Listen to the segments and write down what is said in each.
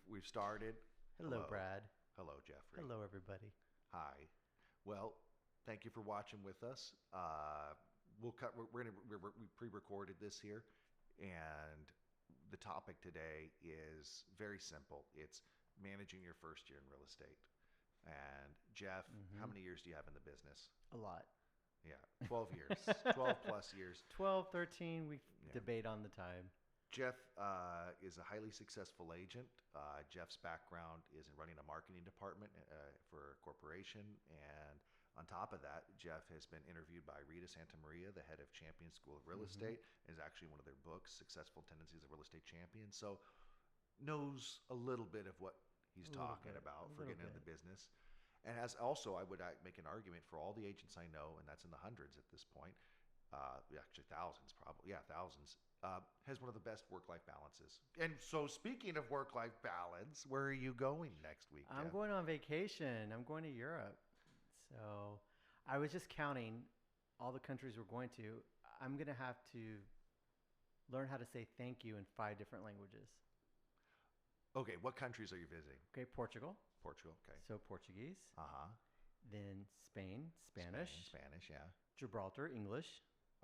we've started. Hello, Brad. Hello, Jeffrey. Hello, everybody. Hi. Well, thank you for watching with us. We'll cut. We pre-recorded this here, and the topic today is very simple. It's managing your first year in real estate. And Jeff, how many years do you have in the business? A lot. Yeah, 12 years, 12 plus years. 12, 13, we Yeah. debate on the time. Jeff is a highly successful agent. Jeff's background is in running a marketing department for a corporation. And on top of that, Jeff has been interviewed by Rita Santa Maria, the head of Champion School of Real Estate, is actually one of their books, Successful Tendencies of Real Estate Champions. So knows a little bit of what he's A little talking bit, a about for little getting into the bit. business. And as also, I would make an argument for all the agents I know, and that's in the hundreds at this point, actually thousands probably, yeah, thousands, has one of the best work-life balances. And so speaking of work-life balance, where are you going next week, I'm Jeff? going on vacation. I'm going to Europe. So I was just counting all the countries we're going to. I'm going to have to learn how to say thank you in 5 different languages. Okay, what countries are you visiting? Okay, Portugal. Portugal, okay. So Portuguese. Uh-huh. Then Spain, Spanish. Spanish, yeah. Gibraltar, English.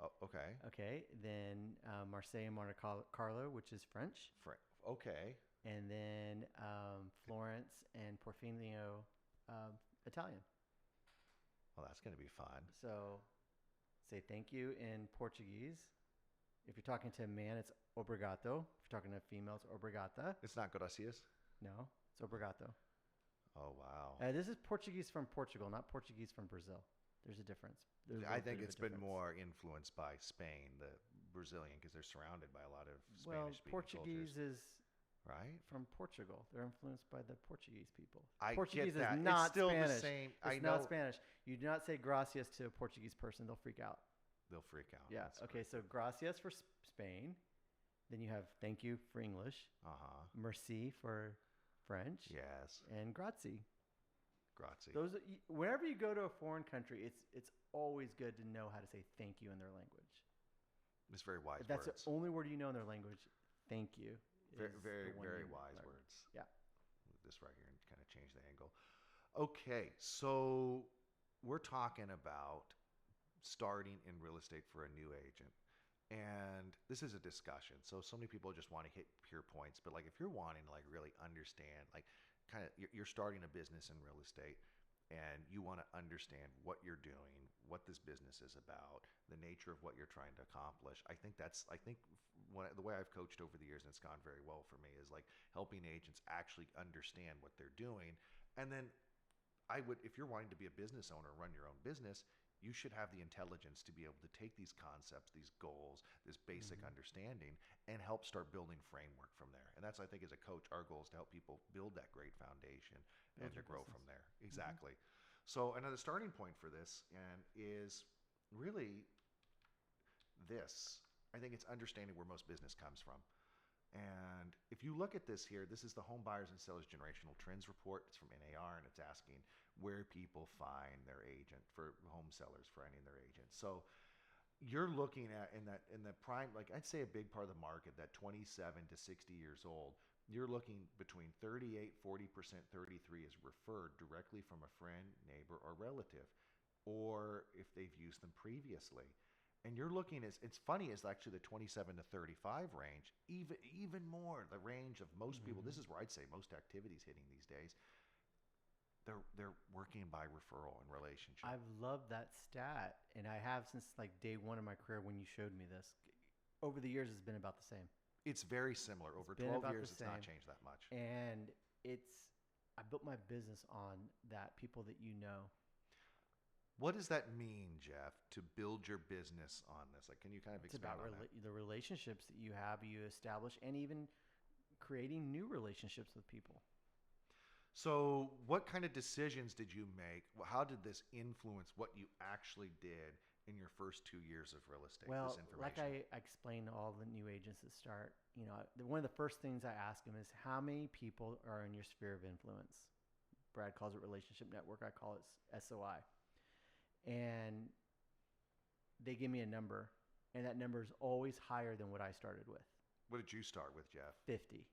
Oh, okay. Okay, then Marseille and Monte Carlo, which is French. Okay. And then Florence and Portofino, Italian. Well, that's going to be fun. So say thank you in Portuguese. If you're talking to a man, it's obrigado. If you're talking to a female, it's obrigata. It's not gracias? No, it's obrigado. Oh, wow. This is Portuguese from Portugal, not Portuguese from Brazil. There's a difference. There's a I little think bit of it's a been difference. more influenced by Spain, the Brazilian, because they're surrounded by a lot of Well, Spanish-speaking Portuguese soldiers, is right? from Portugal. They're influenced by the Portuguese people. I Portuguese get that. is not It's still Spanish. the same. It's I not know Spanish. You do not say gracias to a Portuguese person; they'll freak out. they'll freak out. Yeah. That's Okay. So gracias for Spain. Then you have thank you for English. Uh-huh. Merci for French. Yes. And grazie. Grazie. Those whenever you go to a foreign country, it's always good to know how to say thank you in their language. It's very wise If that's words. the only word you know in their language, thank you. Very, is very, the one very you wise learn. words. Yeah. This right here and kind of change the angle. Okay, so we're talking about starting in real estate for a new agent. And this is a discussion. So many people just want to hit pure points, but like if you're wanting to like really understand, like kind of you're starting a business in real estate and you want to understand what you're doing, what this business is about, the nature of what you're trying to accomplish. I think the way I've coached over the years and it's gone very well for me is like helping agents actually understand what they're doing. And then if you're wanting to be a business owner, run your own business, you should have the intelligence to be able to take these concepts, these goals, this basic understanding, and help start building framework from there. And that's, I think, as a coach, our goal is to help people build that great foundation Build and to your grow business. from there. Exactly. So another starting point for this is really this. I think it's understanding where most business comes from. And if you look at this here, this is the Home Buyers and Sellers Generational Trends Report. It's from NAR, and it's asking where people find their agent for home sellers finding their agent. So you're looking at in the prime, like I'd say a big part of the market, that 27 to 60 years old, you're looking between 38, 40%, 33 is referred directly from a friend, neighbor, or relative, or if they've used them previously. And you're looking as it's funny is actually the 27 to 35 range, even more the range of most people. This is where I'd say most activities hitting these days. They're working by referral and relationship. I've loved that stat, and I have since like day one of my career when you showed me this. Over the years, it's been about the same. It's very similar. Over been 12 about years, the it's not same. changed that much. And I built my business on that, people that you know. What does that mean, Jeff, to build your business on this? Like, can you kind of It's expand about on that? the relationships that you have, you establish, and even creating new relationships with people. So, what kind of decisions did you make? How did this influence what you actually did in your first 2 years of real estate? Well, This like information. I explained to all the new agents that start, one of the first things I ask them is how many people are in your sphere of influence? Brad calls it relationship network. I call it SOI. And they give me a number, and that number is always higher than what I started with, What did you start with, Jeff? 50.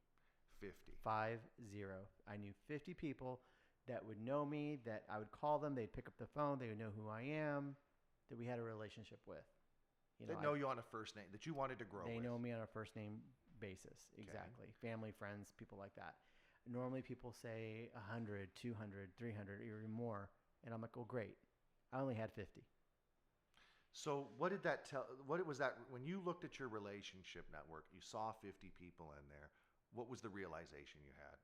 50. 50. I knew 50 people that would know me, that I would call them, they'd pick up the phone, they would know who I am, that we had a relationship with. That know you on a first name, that you wanted to grow They with. know me on a first name basis. Exactly. Family, friends, people like that. Normally people say 100, 200, 300, or more. And I'm like, oh, great. I only had 50. So what did that tell? What was that when you looked at your relationship network? You saw 50 people in there. What was the realization you had?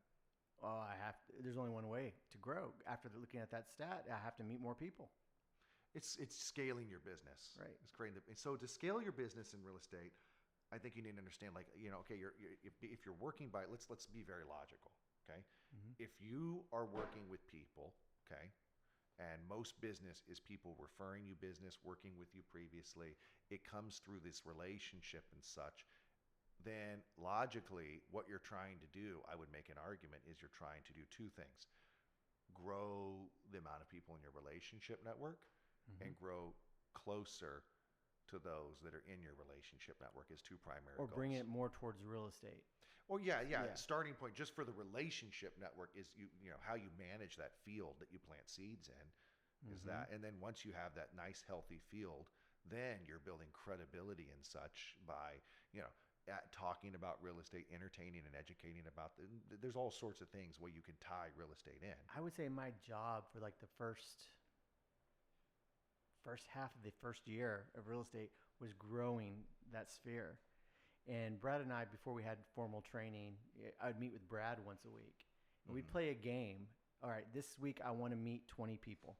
Oh, there's only one way to grow. After looking at that stat, I have to meet more people. It's scaling your business. Right. It's creating so to scale your business in real estate, I think you need to understand, like, okay, if you're working by, let's be very logical. Okay. Mm-hmm. If you are working with people, okay, and most business is people referring you business, working with you previously, it comes through this relationship and such, then logically what you're trying to do, I would make an argument, is you're trying to do two things: grow the amount of people in your relationship network, Mm-hmm. and grow closer to those that are in your relationship network as two primary Or goals. bring it more towards real estate. Well, yeah. Starting point just for the relationship network is you know how you manage that field that you plant seeds in, is Mm-hmm. that, and then once you have that nice healthy field, then you're building credibility and such by talking about real estate, entertaining and educating about there's all sorts of things where you can tie real estate in. I would say my job for like the first half of the first year of real estate was growing that sphere. And Brad and I, before we had formal training, I'd meet with Brad once a week. And we'd play a game. All right, this week I want to meet 20 people.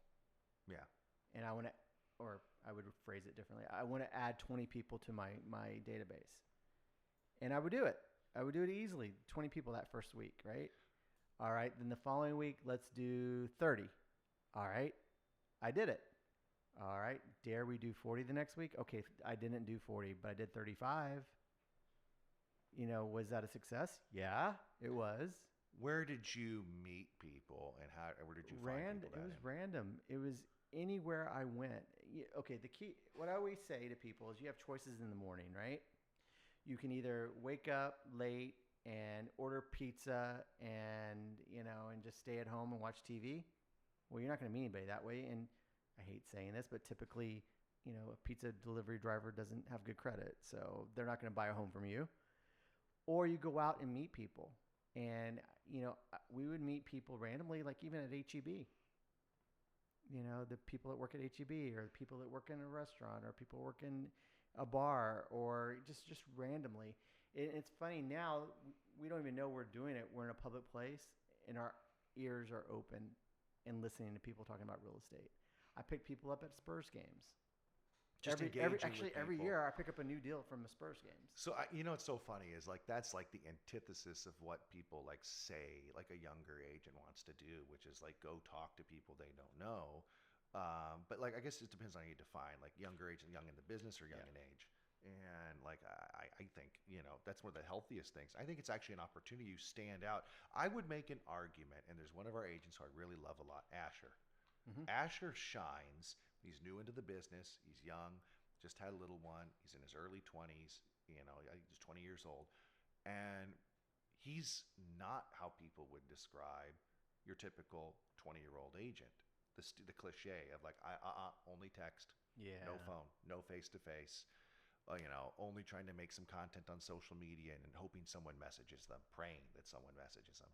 Yeah. And I want to, or I would phrase it differently, I want to add 20 people to my database. And I would do it. I would do it easily, 20 people that first week, right? All right, then the following week, let's do 30. All right, I did it. All right, dare we do 40 the next week? Okay, I didn't do 40, but I did 35. Was that a success? Yeah, it was. Where did you meet people, and where did you find people? It was random. It was anywhere I went. Okay, the key, what I always say to people is you have choices in the morning, right? You can either wake up late and order pizza and just stay at home and watch TV. Well, you're not going to meet anybody that way. And I hate saying this, but typically, a pizza delivery driver doesn't have good credit, so they're not going to buy a home from you. Or you go out and meet people. And, we would meet people randomly, like even at HEB. The people that work at HEB, or the people that work in a restaurant, or people work in a bar, or just randomly. It's funny now, we don't even know we're doing it. We're in a public place, and our ears are open and listening to people talking about real estate. I pick people up at Spurs games. Every year I pick up a new deal from the Spurs games. So what's so funny is, like, that's like the antithesis of what people like say like a younger agent wants to do, which is like go talk to people they don't know. But like, I guess it depends on how you define like younger agent, young in the business or young in age. And like, I think, that's one of the healthiest things. I think it's actually an opportunity. You stand out. I would make an argument, and there's one of our agents who I really love a lot, Asher. Mm-hmm. Asher shines. He's new into the business. He's young, just had a little one. He's in his early 20s. He's 20 years old. And he's not how people would describe your typical 20-year-old agent. The cliche of like, only text, no phone, no face-to-face, only trying to make some content on social media and hoping someone messages them, praying that someone messages them.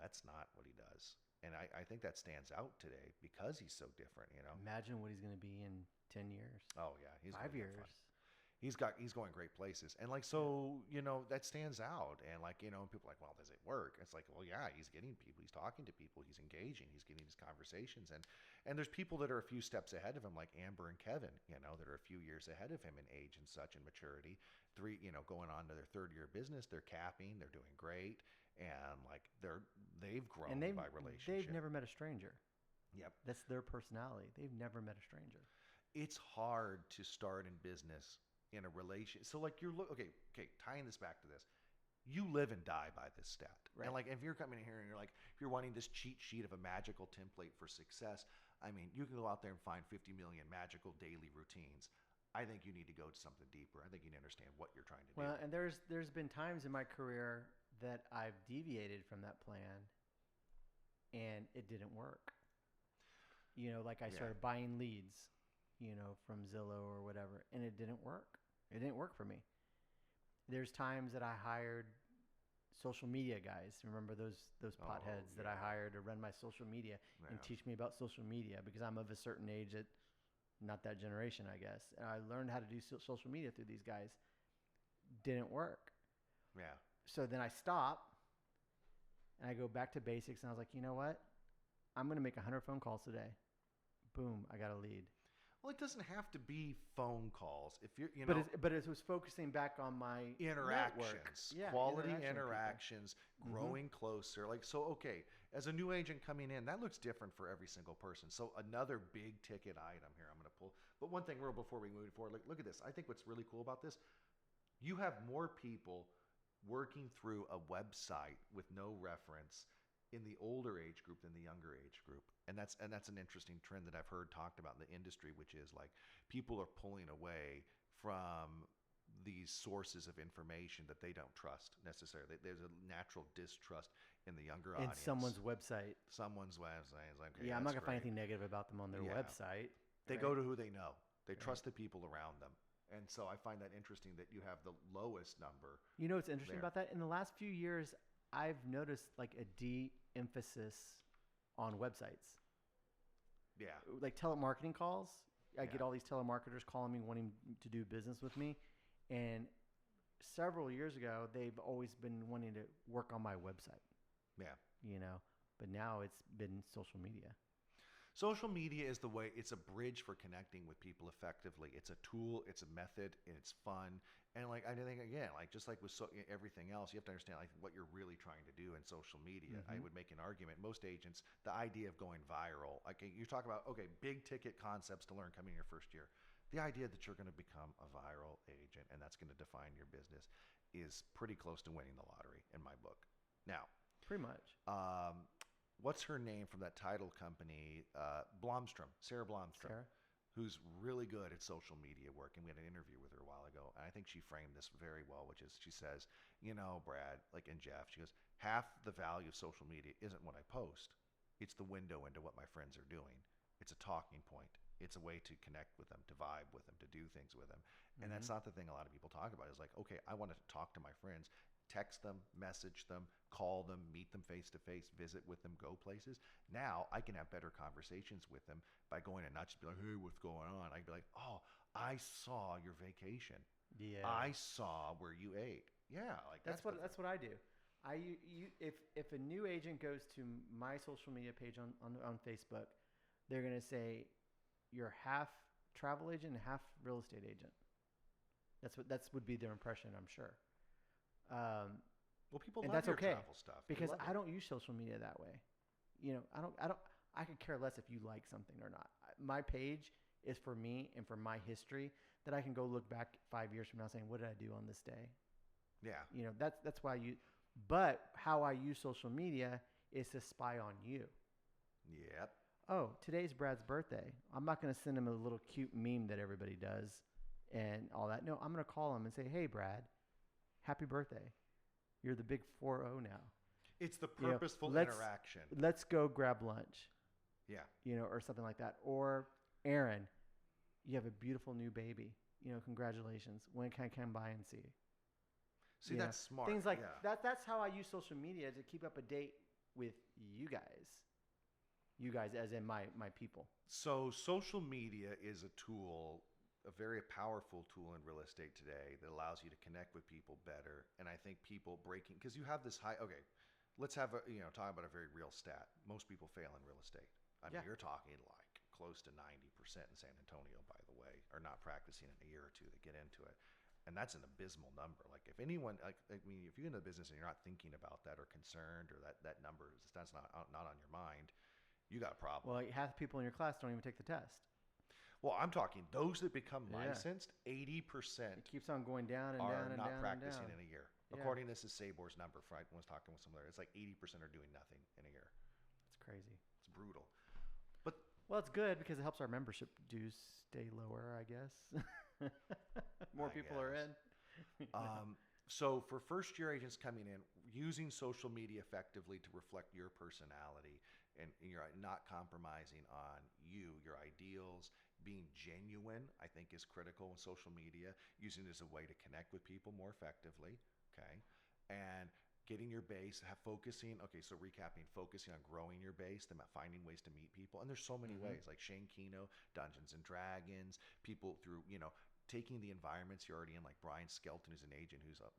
That's not what he does. And I think that stands out today because he's so different, Imagine what he's going to be in 10 years. Oh yeah, he's 5 years. He's going great places, and like, so that stands out. And like, people are like, well, does it work? It's like, well, yeah, he's getting people, he's talking to people, he's engaging, he's getting these conversations, and there's people that are a few steps ahead of him, like Amber and Kevin, that are a few years ahead of him in age and such, and maturity. Going on to their third year of business, they're capping, they're doing great. And like they've grown by relationship. They've never met a stranger. Yep. That's their personality. They've never met a stranger. It's hard to start in business in a relation. So like okay, tying this back to this. You live and die by this stat. Right. And like, if you're coming in here and you're like, if you're wanting this cheat sheet of a magical template for success, I mean, you can go out there and find 50 million magical daily routines. I think you need to go to something deeper. I think you need to understand what you're trying to do. Well, and there's been times in my career that I've deviated from that plan and it didn't work. Like I Yeah. started buying leads, from Zillow or whatever, and it didn't work. It didn't work for me. There's times that I hired social media guys. Remember those Oh, potheads that I yeah. hired to run my social media and Yeah. teach me about social media because I'm of a certain age that not that generation, I guess. And I learned how to do social media through these guys. Didn't work. Yeah. So then I stop and I go back to basics and I was like, you know what? I'm going to make 100 phone calls today. Boom, I got a lead. Well, it doesn't have to be phone calls. If you're, But it was focusing back on my network. interactions, Yeah, quality interaction with people. interactions, growing closer. Like, so, okay, as a new agent coming in, that looks different for every single person. So another big ticket item here I'm going to pull. But one thing real before we move forward, look at this. I think what's really cool about this, you have more people working through a website with no reference in the older age group than the younger age group. And that's an interesting trend that I've heard talked about in the industry, which is like people are pulling away from these sources of information that they don't trust necessarily. There's a natural distrust in the younger In audience. someone's website. Someone's website is like, okay, Yeah, I'm not that's going to find great. anything negative about them on their Yeah. website. They right? go to who they know. They Right. trust the people around them. And so I find that interesting that you have the lowest number. You know what's interesting there. about that? In the last few years, I've noticed like a de-emphasis on websites. Yeah. Like telemarketing calls. I get Yeah. all these telemarketers calling me wanting to do business with me. And several years ago, they've always been wanting to work on my website, Yeah. but now it's been social media. Social media is the way, it's a bridge for connecting with people effectively. It's a tool, it's a method, and it's fun. And like, I think, again, like just like with everything else, you have to understand like what you're really trying to do in social media. I would make an argument. Most agents, the idea of going viral, like you talk about, okay, big ticket concepts to learn coming in your first year. The idea that you're going to become a viral agent and that's going to define your business is pretty close to winning the lottery in my book. Now, Pretty much. what's her name from that title company? Blomstrom, Sarah Blomstrom, Sarah? who's really good at social media work. And we had an interview with her a while ago. And I think she framed this very well, which is she says, Brad, like in Jeff, she goes, half the value of social media isn't what I post. It's the window into what my friends are doing. It's a talking point. It's a way to connect with them, to vibe with them, to do things with them. And that's not the thing a lot of people talk about. Is like, okay, I want to talk to my friends, text them, message them, call them, meet them face to face, visit with them, go places. Now I can have better conversations with them by going and not just be like, hey, what's going on? I can be like, oh, I saw your vacation. Yeah. I saw where you ate. Yeah, like That's what I do. If a new agent goes to my social media page on Facebook, they're gonna say you're half travel agent and half real estate agent. That's would be their impression, I'm sure. Well, people And love that's your okay, travel stuff They because love I it. don't use social media that way. I could care less if you like something or not. My page is for me and for my history that I can go look back 5 years from now saying, what did I do on this day? Yeah, That's why but how I use social media is to spy on you. yep. Oh, today's Brad's birthday. I'm not going to send him a little cute meme that everybody does and all that. No, I'm going to call him and say, hey, Brad, happy birthday. You're the big 4-0 now. It's the You know, purposeful let's- interaction. Let's go grab lunch, Yeah. or something like that. Or, Aaron, you have a beautiful new baby. Congratulations. When can I come by and see you? See, that's smart. Things like yeah. that. That's how I use social media to keep up a date with you guys. You guys, as in my people. So social media is a tool, a very powerful tool in real estate today that allows you to connect with people better. And I think people breaking, because you have this high, okay, let's have talk about a very real stat. Most people fail in real estate. I mean, Yeah. you're talking like close to 90% in San Antonio, by the way, are not practicing in a year or two to get into it. And that's an abysmal number. Like if anyone, if you're in the business and you're not thinking about that or concerned or that number, that's not on your mind, you got a problem. Well, half the people in your class don't even take the test. Well, I'm talking those that become Yeah. licensed, 80% It keeps on going down and are down and not down practicing and down. in a year. Yeah. According to this is Sabor's number. I was talking with someone there. It's like 80% are doing nothing in a year. It's crazy. It's brutal. But Well, it's good because it helps our membership dues stay lower, I guess. More I people are guess. in. So for first year agents coming in, using social media effectively to reflect your personality, and you're not compromising on your ideals. Being genuine, I think, is critical in social media. Using it as a way to connect with people more effectively. Okay, and getting your base, focusing. Okay, so recapping, focusing on growing your base, then finding ways to meet people. And there's so many ways, like Shane Kino, Dungeons and Dragons, people through taking the environments you're already in, like Brian Skelton, who's an agent, who's a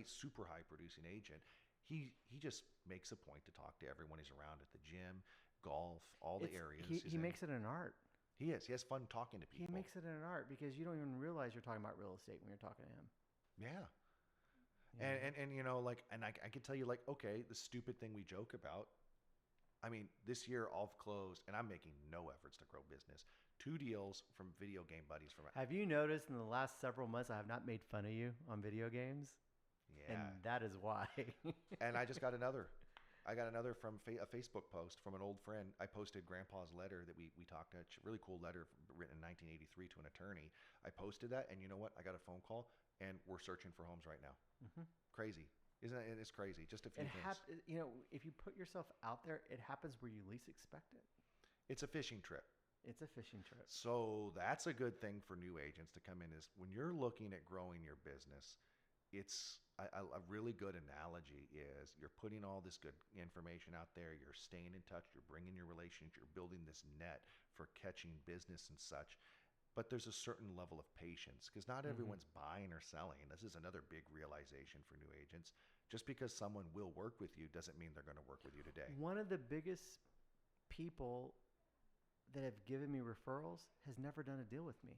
super high producing agent. He just makes a point to talk to everyone he's around at the gym, golf, all the areas. He makes it an art. He is. He has fun talking to people. He makes it an art because you don't even realize you're talking about real estate when you're talking to him. Yeah. Yeah. And I can tell you, like, okay, the stupid thing we joke about. I mean, this year I've closed, and I'm making no efforts to grow business. 2 deals from Video Game Buddies. Have you noticed in the last several months I have not made fun of you on video games? Yeah. And that is why. And I just got another. I got another from a Facebook post from an old friend. I posted Grandpa's letter that we talked to, a really cool letter written in 1983 to an attorney. I posted that, and you know what? I got a phone call, and we're searching for homes right now. Mm-hmm. Crazy. Isn't it? It's crazy. Just a few things. If you put yourself out there, it happens where you least expect it. It's a fishing trip. It's a fishing trip. So that's a good thing for new agents to come in, is when you're looking at growing your business, it's a really good analogy is you're putting all this good information out there, you're staying in touch, you're bringing your relations, you're building this net for catching business and such. But there's a certain level of patience because not everyone's buying or selling. And this is another big realization for new agents. Just because someone will work with you doesn't mean they're going to work with you today. One of the biggest people that have given me referrals has never done a deal with me.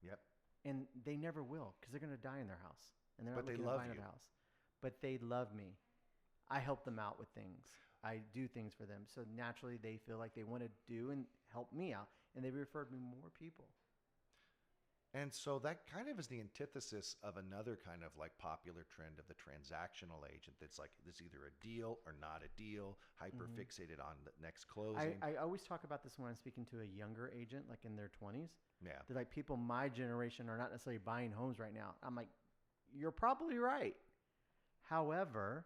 Yep. And they never will because they're going to die in their house. And they're not But they looking to love buy you. another house. But they love me. I help them out with things. I do things for them. So naturally, they feel like they want to do and help me out. And they referred me more people. And so that kind of is the antithesis of another kind of like popular trend of the transactional agent that's like, this either a deal or not a deal, hyper fixated on the next closing. I always talk about this when I'm speaking to a younger agent, like in their 20s. Yeah. They're like, people my generation are not necessarily buying homes right now. I'm like, you're probably right. However,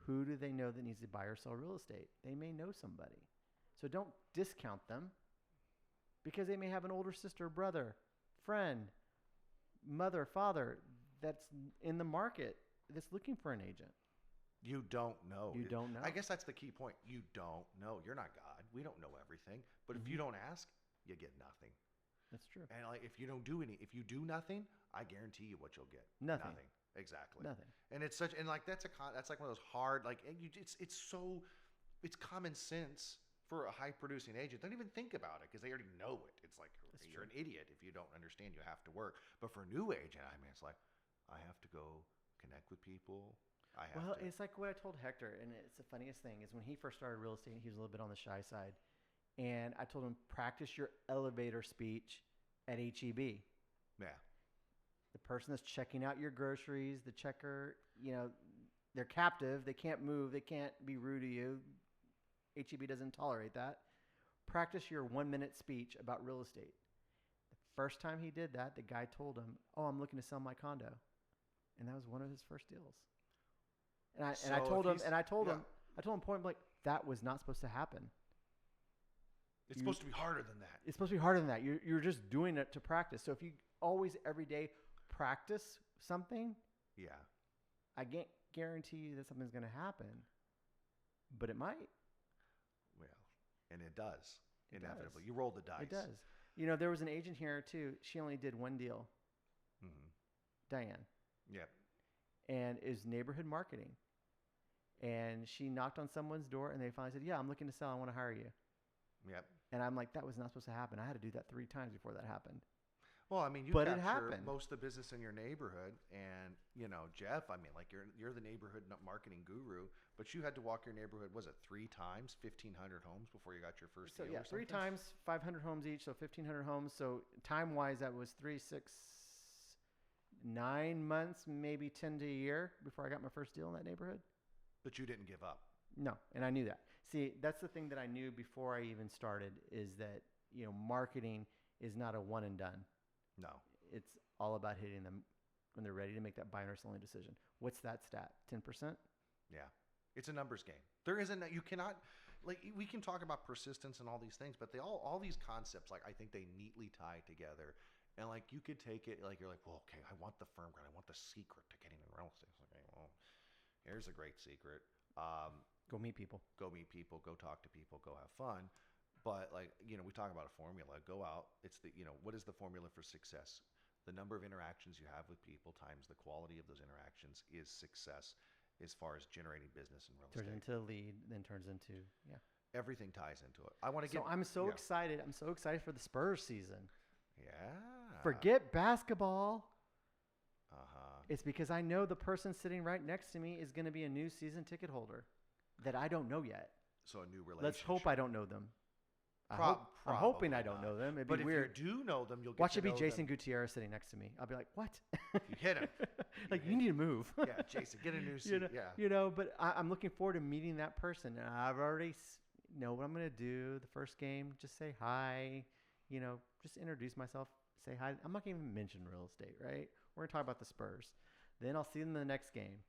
who do they know that needs to buy or sell real estate? They may know somebody. So don't discount them because they may have an older sister, brother, friend, mother, father that's in the market that's looking for an agent. You don't know. You don't know. I guess that's the key point. You don't know. You're not God. We don't know everything. But if you don't ask, you get nothing. That's true. And like if you do nothing, I guarantee you what you'll get. Nothing. Exactly. Nothing. And it's such, and like that's like one of those hard, like it's common sense for a high producing agent. Don't even think about it because they already know it. It's like you're an idiot if you don't understand you have to work. But for a new agent, I mean, it's like I have to go connect with people. It's like what I told Hector, and it's the funniest thing is when he first started real estate, he was a little bit on the shy side. And I told him, practice your elevator speech at HEB. Yeah. The person that's checking out your groceries, the checker, they're captive. They can't move. They can't be rude to you. HEB doesn't tolerate that. Practice your 1-minute speech about real estate. The first time he did that, the guy told him, "Oh, I'm looking to sell my condo," and that was one of his first deals. And I told him point blank, that was not supposed to happen. It's supposed to be harder than that. It's supposed to be harder than that. You're just doing it to practice. So if you always every day practice something, yeah, I can't guarantee you that something's going to happen, but it might. Well, and it does. Inevitably. Does. You roll the dice. It does. There was an agent here too. She only did one deal. Diane. Yep. And is neighborhood marketing. And she knocked on someone's door and they finally said, "Yeah, I'm looking to sell. I want to hire you." Yep. And I'm like, that was not supposed to happen. I had to do that 3 times before that happened. Well, I mean, you But it capture happened. most of the business in your neighborhood, and Jeff. I mean, like you're the neighborhood marketing guru, but you had to walk your neighborhood. Was it 3 times, 1,500 homes before you got your first So deal? yeah, or 3 something? times, 500 homes each, so 1,500 homes. So time-wise, that was 3, 6, 9 months, maybe 10 to a year before I got my first deal in that neighborhood. But you didn't give up. No, and I knew that. See, that's the thing that I knew before I even started is that, marketing is not a one and done. No. It's all about hitting when they're ready to make that buying or selling decision. What's that stat? 10%? Yeah. It's a numbers game. There isn't, you cannot, like, we can talk about persistence and all these things, but all these concepts, like, I think they neatly tie together. And like, you could take it, like, you're like, well, okay, I want the firm ground. I want the secret to getting in real estate. It's like, okay, well, here's a great secret. Go meet people. Go meet people, go talk to people, go have fun. But like, we talk about a formula. Go out. It's the, what is the formula for success? The number of interactions you have with people times the quality of those interactions is success as far as generating business in real Turns estate. into a lead, then turns into, yeah. Everything ties into it. I want to So get. I'm so yeah. excited. I'm so excited for the Spurs season. Yeah. Forget basketball. Uh-huh. It's because I know the person sitting right next to me is going to be a new season ticket holder that I don't know yet. So a new relationship. Let's hope I don't know them. Prob- I'm hoping I probably don't not. know them. It'd But be if weird. you do know them, you'll get Watch to it be know Jason them. Gutierrez sitting next to me. I'll be like, what? You hit him. Like, hit you need to move. Yeah, Jason, get a new seat. Yeah. But I'm looking forward to meeting that person. And I've already know what I'm going to do the first game. Just say hi, just introduce myself, say hi. I'm not going to even mention real estate, right? We're going to talk about the Spurs. Then I'll see them in the next game.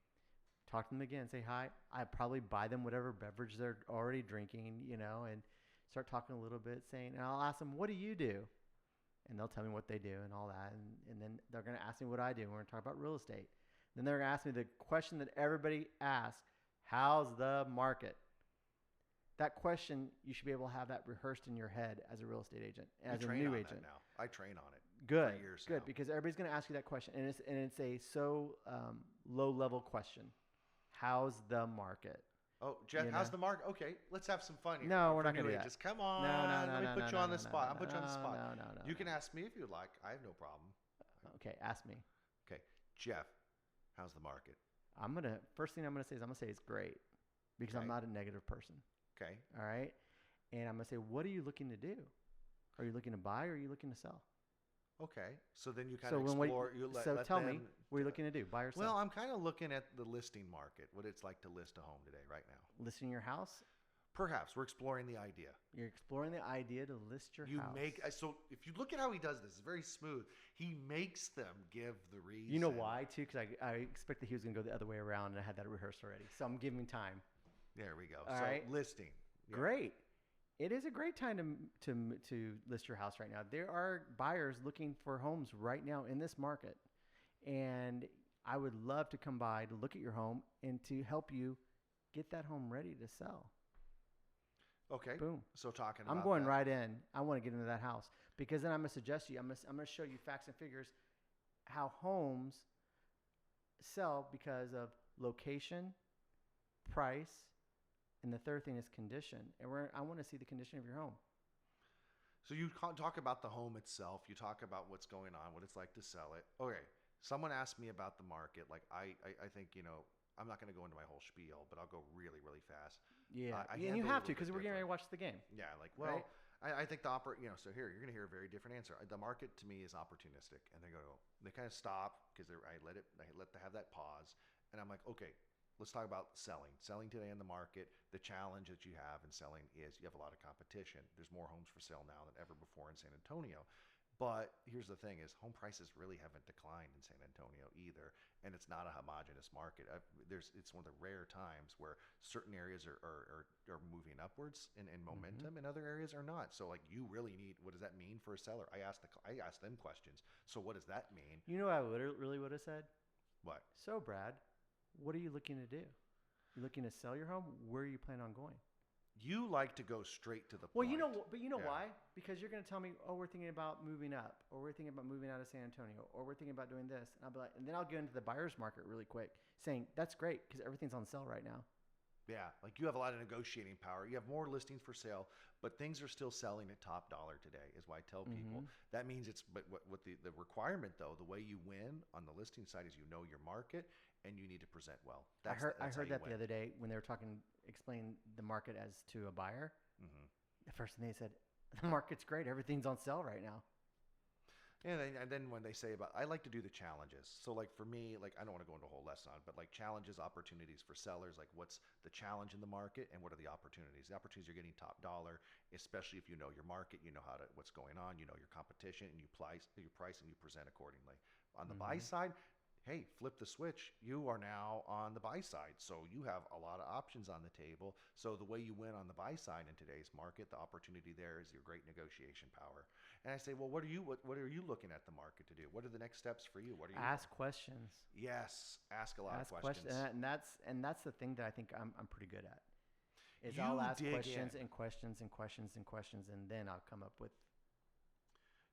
Talk to them again, say hi. I probably buy them whatever beverage they're already drinking, and start talking a little bit, saying, and I'll ask them, what do you do? And they'll tell me what they do and all that. And then they're going to ask me what I do. And we're going to talk about real estate. Then they're going to ask me the question that everybody asks, how's the market? That question, you should be able to have that rehearsed in your head as a real estate agent, as a new agent. Now. I train on it. Good, for years good, now. because everybody's going to ask you that question, and it's a low level question. How's the market? Oh, Jeff, how's the market? Okay, let's have some fun here. No, we're not going to do that. Just come on. No, Let me put you on the spot. I'll put you on the spot. No. You can ask me if you like. I have no problem. Okay, ask me. Okay, Jeff, how's the market? First thing I'm going to say is I'm going to say it's great, because I'm not a negative person. Okay. All right? And I'm going to say, what are you looking to do? Are you looking to buy or are you looking to sell? Okay. So then you kind of explore. Let tell them, me, what are you looking to do? Buy or sell? Well, I'm kind of looking at the listing market, what it's like to list a home today, right now. Listing your house? Perhaps. We're exploring the idea. You're exploring the idea to list your house. So if you look at how he does this, it's very smooth. He makes them give the reason. You know why, too? Because I expected he was going to go the other way around, and I had that rehearsed already. So I'm giving time. There we go. All so right. Listing. Yeah. Great. It is a great time to list your house right now. There are buyers looking for homes right now in this market. And I would love to come by to look at your home and to help you get that home ready to sell. Okay. Boom. So talking about I'm going that. right in. I want to get into that house because then I'm going to suggest to you, I'm going to show you facts and figures how homes sell because of location, price, and the third thing is condition. And I want to see the condition of your home. So you talk about the home itself. You talk about what's going on, what it's like to sell it. Okay. Someone asked me about the market. Like I think, I'm not going to go into my whole spiel, but I'll go really, really fast. Yeah. I and you handle have it a to because little we're bit getting ready to watch the game. Yeah. Like, well, Right? I think so here, you're going to hear a very different answer. The market to me is opportunistic. And they kind of stop because I let them have that pause. And I'm like, okay, let's talk about selling. Selling today in the market, the challenge that you have in selling is you have a lot of competition. There's more homes for sale now than ever before in San Antonio. But here's the thing is home prices really haven't declined in San Antonio either. And it's not a homogenous market. It's one of the rare times where certain areas are moving upwards in momentum and other areas are not. So like you really need, what does that mean for a seller? I asked them questions. So what does that mean? You know what I really would have said? What? So, Brad, what are you looking to do? You looking to sell your home? Where are you planning on going? You like to go straight to the Well, point. but you know why? Because you're going to tell me, oh, we're thinking about moving up, or we're thinking about moving out of San Antonio, or we're thinking about doing this. And I'll be like, and then I'll go into the buyer's market really quick saying, that's great because everything's on sale right now. Yeah, like you have a lot of negotiating power. You have more listings for sale, but things are still selling at top dollar today is why I tell people. That means but what the requirement though, the way you win on the listing side is you know your market and you need to present well. I heard that the other day when they were explaining the market as to a buyer. The first thing they said, the market's great. Everything's on sale right now. And then when they say I like to do the challenges. So like for me, like I don't want to go into a whole lesson on it, but like challenges, opportunities for sellers, like what's the challenge in the market and what are the opportunities? The opportunities are getting top dollar, especially if you know your market, you know what's going on, you know your competition, and you price and you present accordingly. On the buy side, hey, flip the switch. You are now on the buy side. So you have a lot of options on the table. So the way you win on the buy side in today's market, the opportunity there is your great negotiation power. And I say, well, what are you looking at the market to do? What are the next steps for you? What are you Ask questions. Yes, ask a lot of Ask questions. and that's the thing that I think I'm pretty good at. Is You I'll ask dig questions in. and questions and questions and questions, and then I'll come up with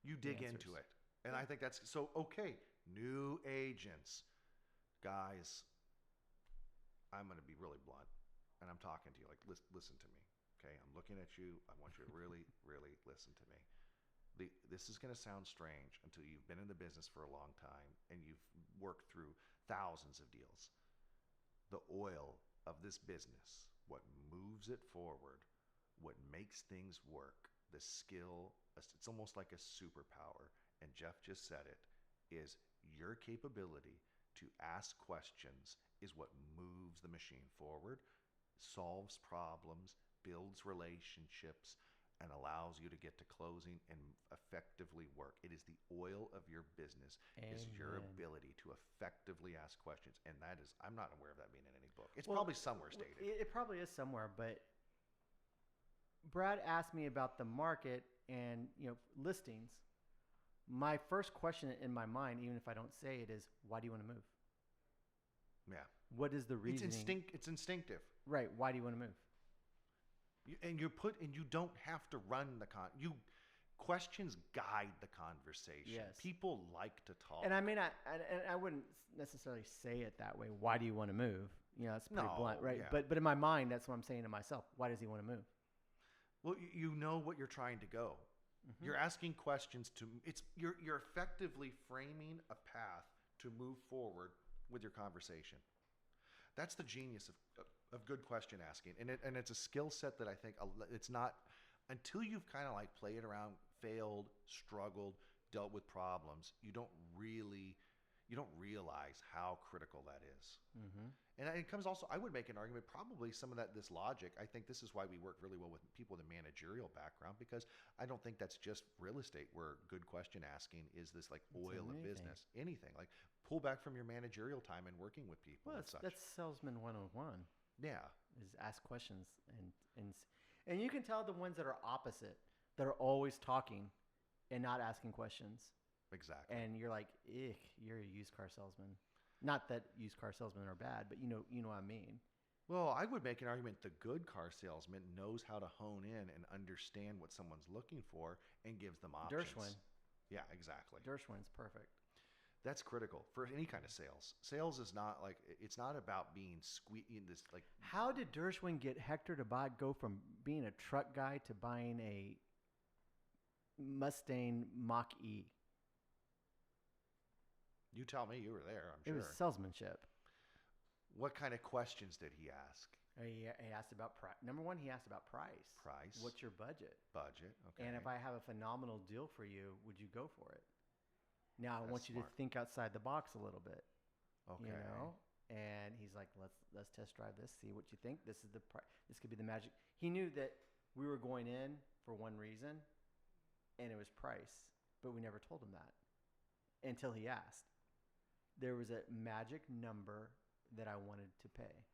You the dig answers. into it. And I think that's so okay. New agents, guys, I'm going to be really blunt and I'm talking to you like, listen to me. Okay. I'm looking at you. I want you to really, really listen to me. This is going to sound strange until you've been in the business for a long time and you've worked through thousands of deals. The oil of this business, what moves it forward, what makes things work, the skill, it's almost like a superpower. And Jeff just said it, is your capability to ask questions is what moves the machine forward, solves problems, builds relationships, and allows you to get to closing and effectively work. It is the oil of your business, is your Amen. ability to effectively ask questions. And that is, I'm not aware of that being in any book. It's Well, probably somewhere stated. it probably is somewhere, but Brad asked me about the market and listings. My first question in my mind, even if I don't say it, is why do you want to move? Yeah. What is the reasoning? It's instinctive. Right. Why do you want to move? And you don't have to run questions guide the conversation. Yes. People like to talk. And I mean, I wouldn't necessarily say it that way. Why do you want to move? It's pretty No, blunt, right? yeah. But in my mind, that's what I'm saying to myself. Why does he want to move? Well, you know what you're trying to go. Mm-hmm. You're asking questions you're effectively framing a path to move forward with your conversation. That's the genius of good question asking, and it's a skill set that I think it's not until you've kind of like played around, failed, struggled, dealt with problems. You don't realize how critical that is. Mm-hmm. And it comes also, I would make an argument, probably some of this logic. I think this is why we work really well with people with a managerial background, because I don't think that's just real estate where good question asking is this like oil of business. Anything like pull back from your managerial time and working with people Well, and such. that's salesman 101. Yeah. Is ask questions and you can tell the ones that are opposite, that are always talking and not asking questions. Exactly. And you're like, ick, you're a used car salesman. Not that used car salesmen are bad, but you know what I mean. Well, I would make an argument the good car salesman knows how to hone in and understand what someone's looking for and gives them options. Dershowitz. Yeah, exactly. Dershowitz, perfect. That's critical for any kind of sales. Sales is not like, it's not about being this like. How did Dershowitz get Hector to go from being a truck guy to buying a Mustang Mach-E? You tell me, you were there, I'm It sure. was salesmanship. What kind of questions did he ask? He asked about price. Number one, he asked about price. Price. What's your budget? Budget. Okay. And if I have a phenomenal deal for you, would you go for it? Now, I want you to smart. think outside the box a little bit. Okay. And he's like, let's test drive this, see what you think. This is this could be the magic. He knew that we were going in for one reason, and it was price, but we never told him that until he asked. There was a magic number that I wanted to pay,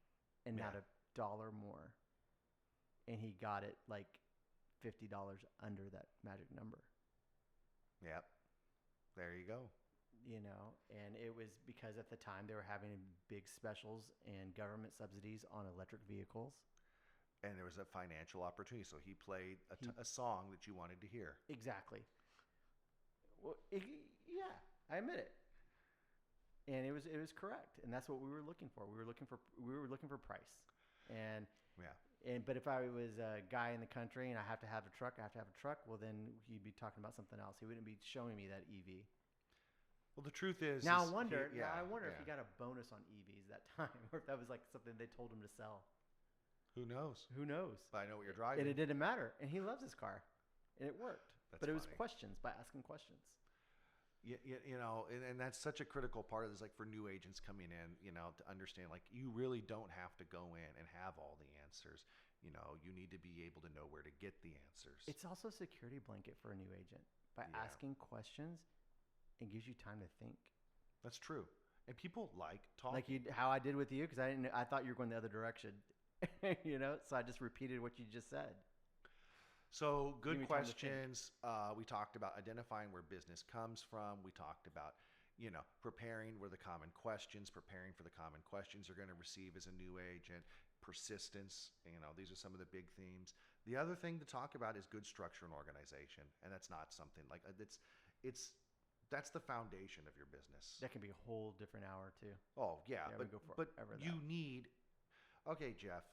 and not $1 more. And he got it like $50 under that magic number. Yep. There you go. And it was because at the time they were having big specials and government subsidies on electric vehicles. And there was a financial opportunity. So he played a song that you wanted to hear. Exactly. Well, yeah, I admit it. And it was correct, and that's what we were looking for. We were looking for price, and but if I was a guy in the country and I have to have a truck, well then he'd be talking about something else. He wouldn't be showing me that EV. Well, the truth is, I wonder if he he got a bonus on EVs that time, or if that was like something they told him to sell. Who knows? But I know what you're driving. And it didn't matter, and he loves his car, and it worked. But it was funny. questions, by asking questions. And that's such a critical part of this, like for new agents coming in, to understand, like you really don't have to go in and have all the answers. You need to be able to know where to get the answers. It's also a security blanket for a new agent. By asking questions, it gives you time to think. That's true. And people like talking. Like how I did with you, because I thought you were going the other direction, So I just repeated what you just said. So Give good me time to think. questions. We talked about identifying where business comes from. We talked about, preparing where the common questions, preparing for the common questions you're going to receive as a new agent, persistence. These are some of the big themes. The other thing to talk about is good structure and organization, and that's not something like that's the foundation of your business. That can be a whole different hour too. Oh yeah, Yeah, but we go but forever you that. need. Okay, Jeff.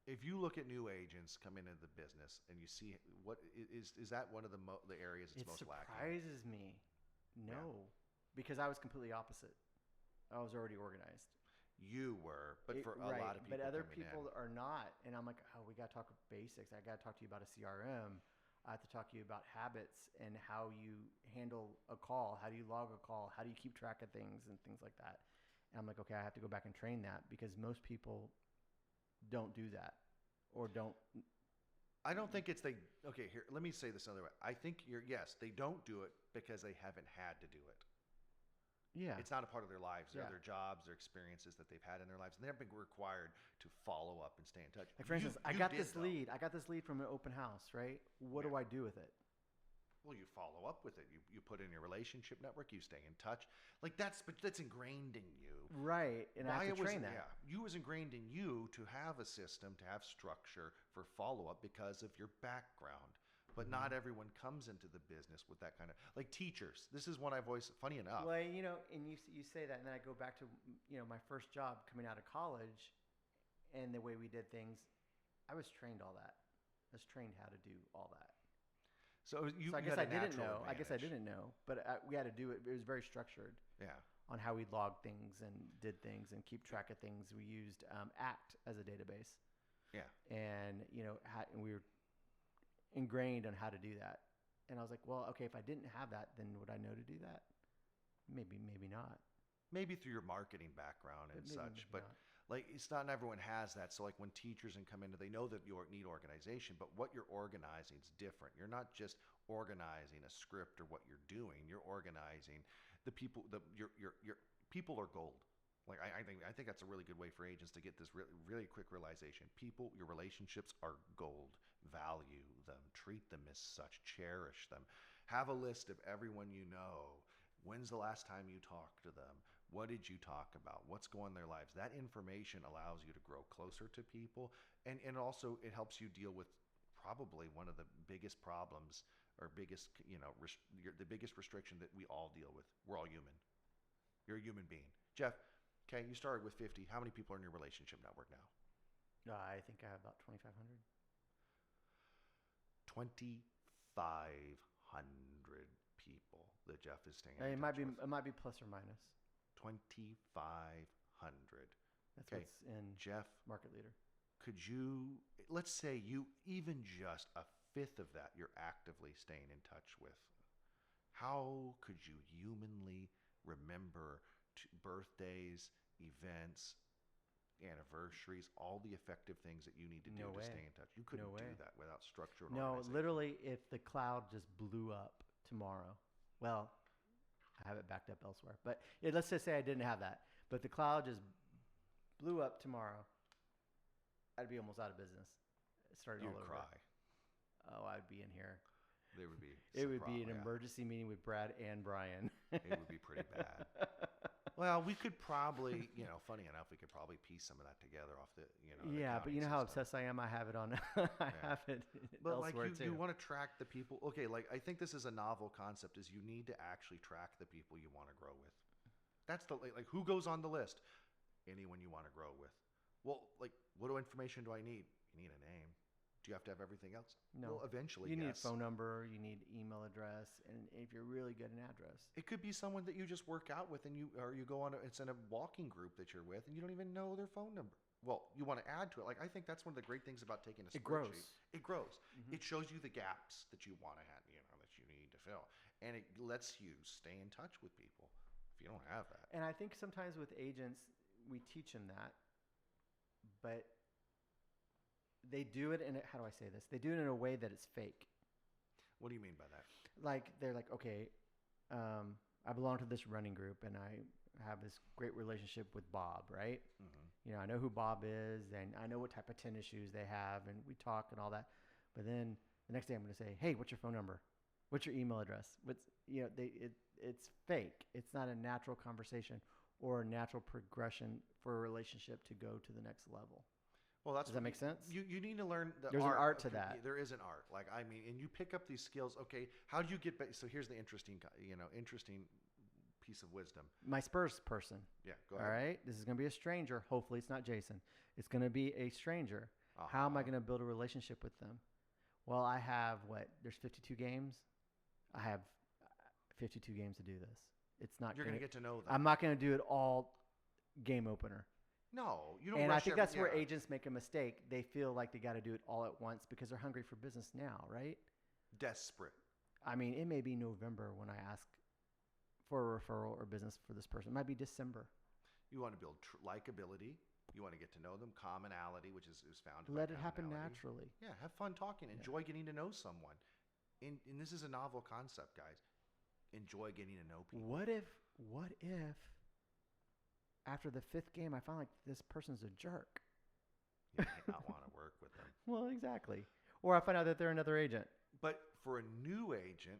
If you look at new agents come into the business and you see what is that one of the areas it's It most lacking? surprises me. No, because I was completely opposite. I was already organized. You were, but for a Right, lot of people but other coming people in, are not. And I'm like, oh, we got to talk basics. I got to talk to you about a CRM. I have to talk to you about habits and how you handle a call. How do you log a call? How do you keep track of things and things like that? And I'm like, okay, I have to go back and train that because most people don't do that or don't. I don't think it's they. Okay, here, let me say this another way. I think yes, they don't do it because they haven't had to do it. Yeah. It's not a part of their lives. They're Yeah. their jobs, their experiences that they've had in their lives, and they haven't been required to follow up and stay in touch. Like for instance, I You got did, this though. lead. I got this lead from an open house, right? What do Yeah. I do with it? Well, you follow up with it. You put in your relationship network. You stay in touch. Like but that's ingrained in you. Right. And I have to train that. Yeah, you was ingrained in you to have a system, to have structure for follow up because of your background. But not everyone comes into the business with that kind of like teachers. This is one I've always funny enough. Well, and you say that, and then I go back to my first job coming out of college, and the way we did things. I was trained all that. I was trained how to do all that. So So I you guess had I a didn't natural know. I guess I advantage. didn't know, but we had to do it. It was very structured Yeah. on how we logged things and did things and keep track of things. We used ACT as a database, Yeah. and and we were ingrained on how to do that. And I was like, well, okay, if I didn't have that, then would I know to do that? Maybe not. Maybe through your marketing background and But maybe, such, maybe but not. like it's not everyone has that. So like when teachers and come in, they know that you need organization, but what you're organizing is different. You're not just organizing a script or what you're doing. You're organizing the people. Your people are gold. Like I think that's a really good way for agents to get this really quick realization. People, your relationships are gold. Value them, treat them as such, cherish them. Have a list of everyone you know. When's the last time you talked to them? What did you talk about? What's going on in their lives? That information allows you to grow closer to people, and also it helps you deal with probably one of the biggest problems or biggest the biggest restriction that we all deal with. We're all human. You're a human being, Jeff. Okay, you started with 50. How many people are in your relationship network now? I think I have about 2,500. 2,500 people that Jeff is staying in It touch might be with. it might be plus or minus. 2,500. That's Okay, what's in Jeff, market leader. could you, let's say you, even just a fifth of that, you're actively staying in touch with. How could you humanly remember birthdays, events, anniversaries, all the effective things that you need to do No to way. stay in touch? You couldn't No do way. that without structure and No, organization. literally, if the cloud just blew up tomorrow, well, I have it backed up elsewhere. But let's just say I didn't have that. But the cloud just blew up tomorrow, I'd be almost out of business. Started You all would over. cry. Oh, I'd be in here. There would be. It would be an yeah. emergency meeting with Brad and Brian. It would be pretty bad. Well, we could probably, funny enough, we could probably piece some of that together off the, the Yeah, but you know accounting how system. obsessed I am. I have it on. I have it But like elsewhere you too. want to track the people. Okay, like I think this is a novel concept. Is you need to actually track the people you want to grow with. That's the like who goes on the list? Anyone you want to grow with. Well, like what information do I need? You need a name. Do you have to have everything else? No. Well, eventually, You need a yes. phone number. You need email address, and if you're really good, an address. It could be someone that you just work out with, and you go on. It's in a walking group that you're with, and you don't even know their phone number. Well, you want to add to it. Like I think that's one of the great things about taking a It spreadsheet. grows. It grows. Mhm. It shows you the gaps that you want to have, that you need to fill, and it lets you stay in touch with people. If you don't have that, And I think sometimes with agents, we teach them that, but they do it in a, how do I say this? They do it in a way that it's fake. what do you mean by that? Like they're like, okay, I belong to this running group, and I have this great relationship with Bob, right? Mm-hmm. You know, I know who Bob is, and I know what type of tennis shoes they have, and we talk and all that. But then the next day, I'm going to say, "Hey, what's your phone number? What's your email address?" It's fake. It's not a natural conversation or a natural progression for a relationship to go to the next level. Well, Does that make sense? You need to learn the There's art. an art to of- that. There is an art. Like, I mean, and you pick up these skills. Okay, how do you get back? So here's the interesting piece of wisdom. My Spurs person. Yeah, go All ahead. right. This is going to be a stranger. Hopefully, it's not Jason. It's going to be a stranger. How am I Uh-huh. going to build a relationship with them? Well, I have there's 52 games. I have 52 games to do this. It's not You're going to get to know them. I'm not going to do it all game opener. No, you don't. And I rush think every- that's where yeah. agents make a mistake. They feel like they got to do it all at once because they're hungry for business now, right? Desperate. I mean, it may be November when I ask for a referral or business for this person. It might be December. You want to build likability. You want to get to know them. Commonality, which is found. Let it happen commonality. naturally. Yeah, have fun talking. Enjoy getting to know someone. And this is a novel concept, guys. Enjoy getting to know people. What if after the 5th game I find like this person's a jerk? You might not want to work with them. Well, exactly. Or I find out that they're another agent. But for a new agent,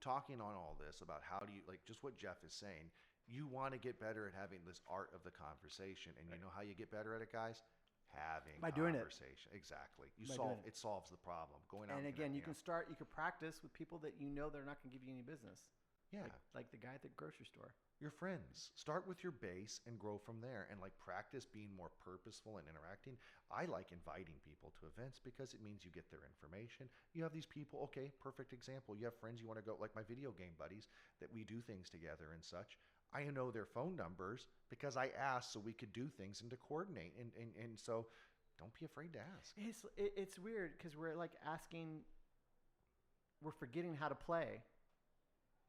talking on all this about how do you, like just what Jeff is saying, you want to get better at having this art of the conversation. And you know how you get better at it, guys? Having By doing it. conversation. Exactly. Doing it. It solves the problem. Going out And again, you connecting. can practice with people that you know they're not going to give you any business. Yeah. Like the guy at the grocery store. Your friends. Start with your base and grow from there, and like practice being more purposeful and interacting. I like inviting people to events because it means you get their information. You have these people, okay, perfect example. You have friends you want to go, like my video game buddies, that we do things together and such. I know their phone numbers because I asked so we could do things and to coordinate. And so don't be afraid to ask. It's weird because we're like asking, we're forgetting how to play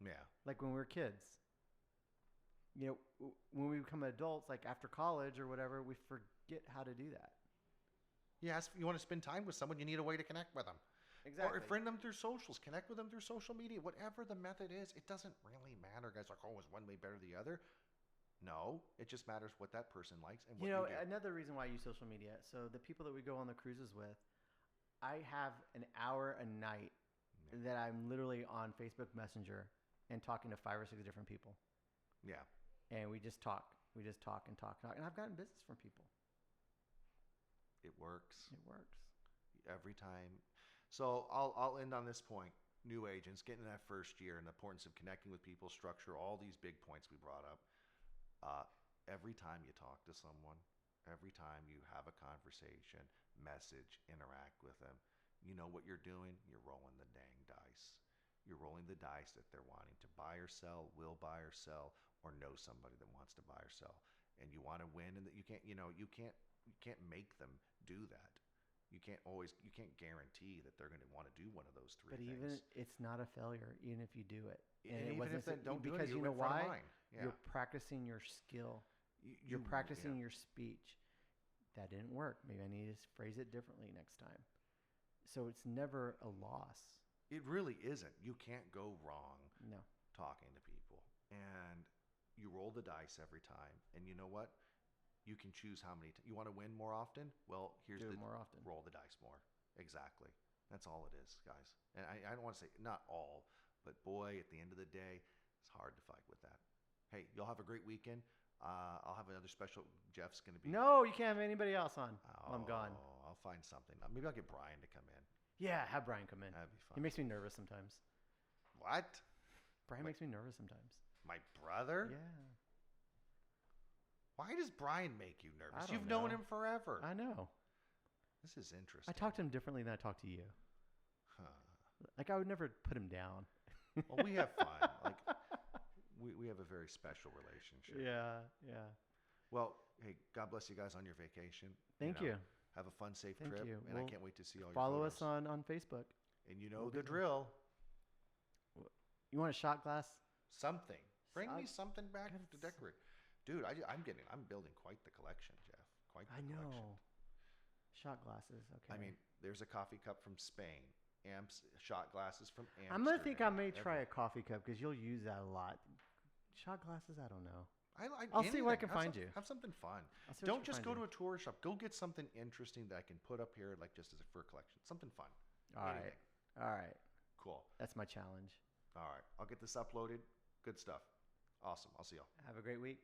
Yeah. like when we were kids. You know, when we become adults, like after college or whatever, we forget how to do that. Yes, you want to spend time with someone, you need a way to connect with them. Or friend them through socials, connect with them through social media, whatever the method is. It doesn't really matter, guys. Like, oh, is one way better than the other? No, it just matters what that person likes and what You know, you do. another reason why I use social media. So the people that we go on the cruises with, I have an hour a night that I'm literally on Facebook Messenger and talking to 5 or 6 different people. Yeah. And we just talk. We just talk and talk. And I've gotten business from people. It works. It works. Every time. So I'll end on this point. New agents, getting in that first year and the importance of connecting with people, structure, all these big points we brought up. Every time you talk to someone, every time you have a conversation, message, interact with them, you know what you're doing? You're rolling the dang dice. You're rolling the dice that they're wanting to buy or sell, will buy or sell, or know somebody that wants to buy or sell. And you want to win, and that you can't make them do that. You can't guarantee that they're going to want to do one of those three But things. even it's not a failure, even if you do it. And even if they don't do it, because you you know went front of why? line. Yeah. You're practicing your skill. You're You- practicing yeah. your speech. That didn't work. Maybe I need to phrase it differently next time. So it's never a loss. It really isn't. You can't go wrong No. talking to people. And you roll the dice every time. And you know what? You can choose how many. You want to win more often? Well, here's Do the it more often. roll the dice more. Exactly. That's all it is, guys. And I don't want to say not all, but boy, at the end of the day, it's hard to fight with that. Hey, y'all have a great weekend. I'll have another special. Jeff's going to be. No, you can't have anybody else on while I'm gone. I'll find something. Maybe I'll get Brian to come in. Yeah, have Brian come in. That'd be fun. He makes me nervous sometimes. What? Brian makes me nervous sometimes. My brother? Yeah. Why does Brian make you nervous? I don't You've known know. him forever. I know. This is interesting. I talk to him differently than I talk to you. Huh. Like I would never put him down. Well, we have fun. Like we have a very special relationship. Yeah, yeah. Well, hey, God bless you guys on your vacation. Thank know, you. Have a fun, safe Thank trip, you. and I We'll can't wait to see all Follow your us photos. on Facebook. And you know We'll the do that. drill. You want a shot glass? Something. Bring me I've something back got to decorate. Dude, I'm building quite the collection, Jeff. Quite the I know. collection. Shot glasses. Okay. I mean, there's a coffee cup from Spain. Shot glasses from Amsterdam. I'm gonna think I may try a coffee cup because you'll use that a lot. Shot glasses? I don't know. I'll see what I can find you. Have something fun. I'll see what Don't I can just find go you. to a tour shop. Go get something interesting that I can put up here, like just as a fur collection. Something fun. All right. Anything. All right. Cool. That's my challenge. All right. I'll get this uploaded. Good stuff. Awesome. I'll see y'all. Have a great week.